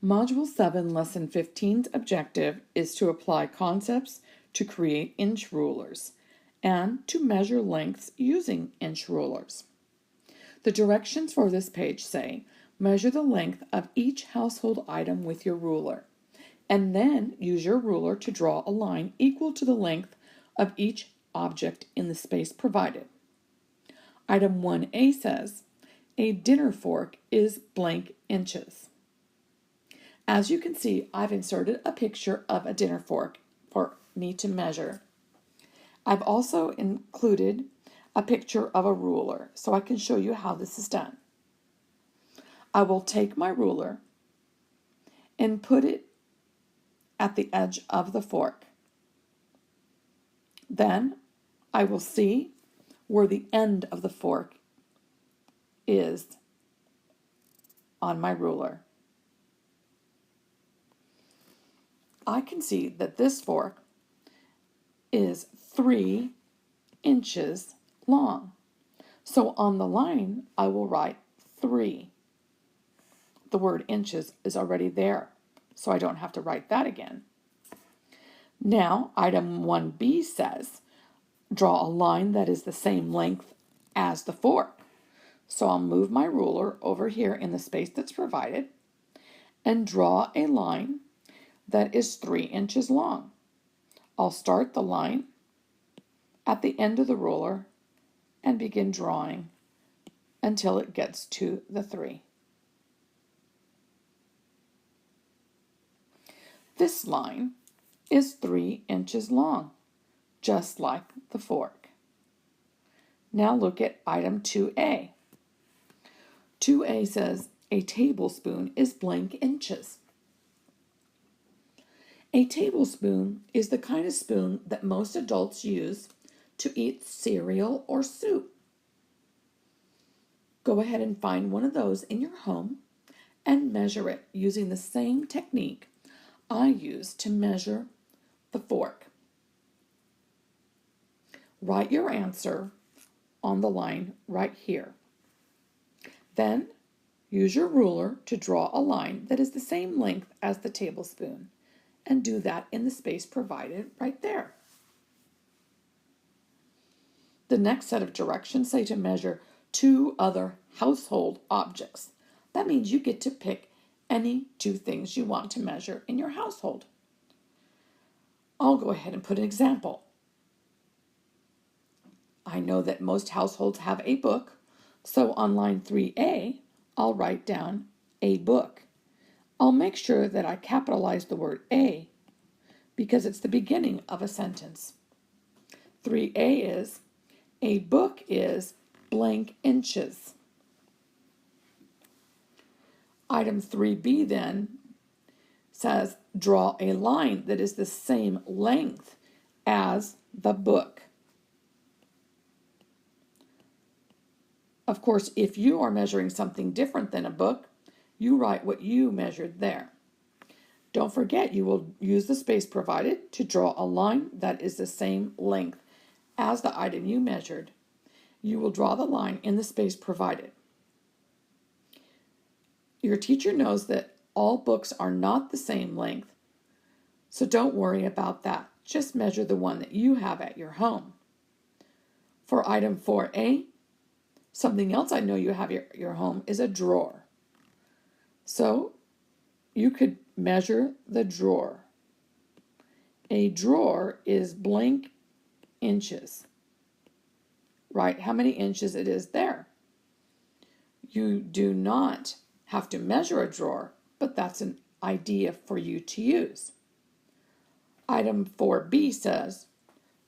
Module 7, Lesson 15's objective is to apply concepts to create inch rulers and to measure lengths using inch rulers. The directions for this page say, measure the length of each household item with your ruler, and then use your ruler to draw a line equal to the length of each object in the space provided. Item 1A says, a dinner fork is blank inches. As you can see, I've inserted a picture of a dinner fork for me to measure. I've also included a picture of a ruler so I can show you how this is done. I will take my ruler and put it at the edge of the fork. Then I will see where the end of the fork is on my ruler. I can see that this fork is 3 inches long. So on the line, I will write 3. The word inches is already there, so I don't have to write that again. Now, item 1B says, draw a line that is the same length as the fork. So I'll move my ruler over here in the space that's provided and draw a line that is 3 inches long. I'll start the line at the end of the ruler and begin drawing until it gets to the 3. This line is 3 inches long, just like the fork. Now look at item 2A. 2A says a tablespoon is blank inches. A tablespoon is the kind of spoon that most adults use to eat cereal or soup. Go ahead and find one of those in your home and measure it using the same technique I use to measure the fork. Write your answer on the line right here. Then use your ruler to draw a line that is the same length as the tablespoon, and do that in the space provided right there. The next set of directions say to measure 2 other household objects. That means you get to pick any 2 things you want to measure in your household. I'll go ahead and put an example. I know that most households have a book, so on line 3A, I'll write down a book. I'll make sure that I capitalize the word a because it's the beginning of a sentence. 3A is, a book is blank inches. Item 3B then says, draw a line that is the same length as the book. Of course, if you are measuring something different than a book, you write what you measured there. Don't forget, you will use the space provided to draw a line that is the same length as the item you measured. You will draw the line in the space provided. Your teacher knows that all books are not the same length, so don't worry about that. Just measure the one that you have at your home. For item 4A, something else I know you have at your home is a drawer. So you could measure the drawer. A drawer is blank inches. Right? How many inches it is there? You do not have to measure a drawer, but that's an idea for you to use. Item 4B says,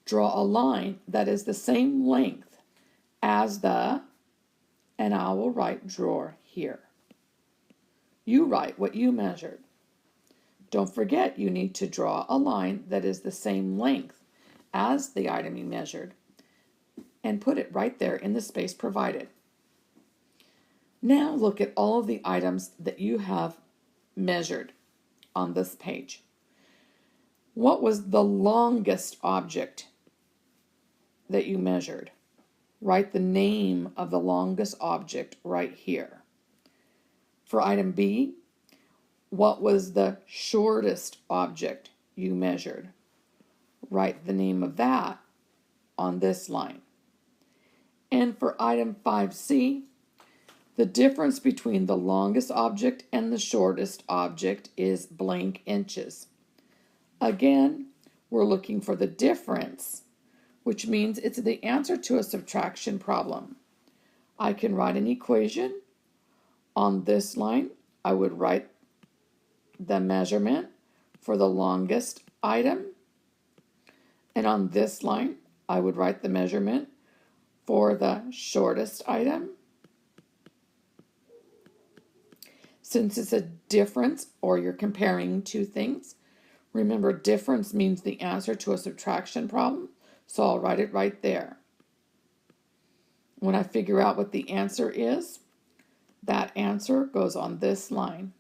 draw a line that is the same length as the, and I will write drawer here. You write what you measured. Don't forget, you need to draw a line that is the same length as the item you measured and put it right there in the space provided. Now look at all of the items that you have measured on this page. What was the longest object that you measured? Write the name of the longest object right here. For item B, what was the shortest object you measured? Write the name of that on this line. And for item 5C, the difference between the longest object and the shortest object is blank inches. Again, we're looking for the difference, which means it's the answer to a subtraction problem. I can write an equation. On this line, I would write the measurement for the longest item. And on this line, I would write the measurement for the shortest item. Since it's a difference, or you're comparing two things, remember difference means the answer to a subtraction problem, so I'll write it right there. When I figure out what the answer is, that answer goes on this line.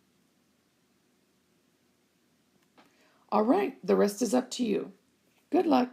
All right, the rest is up to you. Good luck.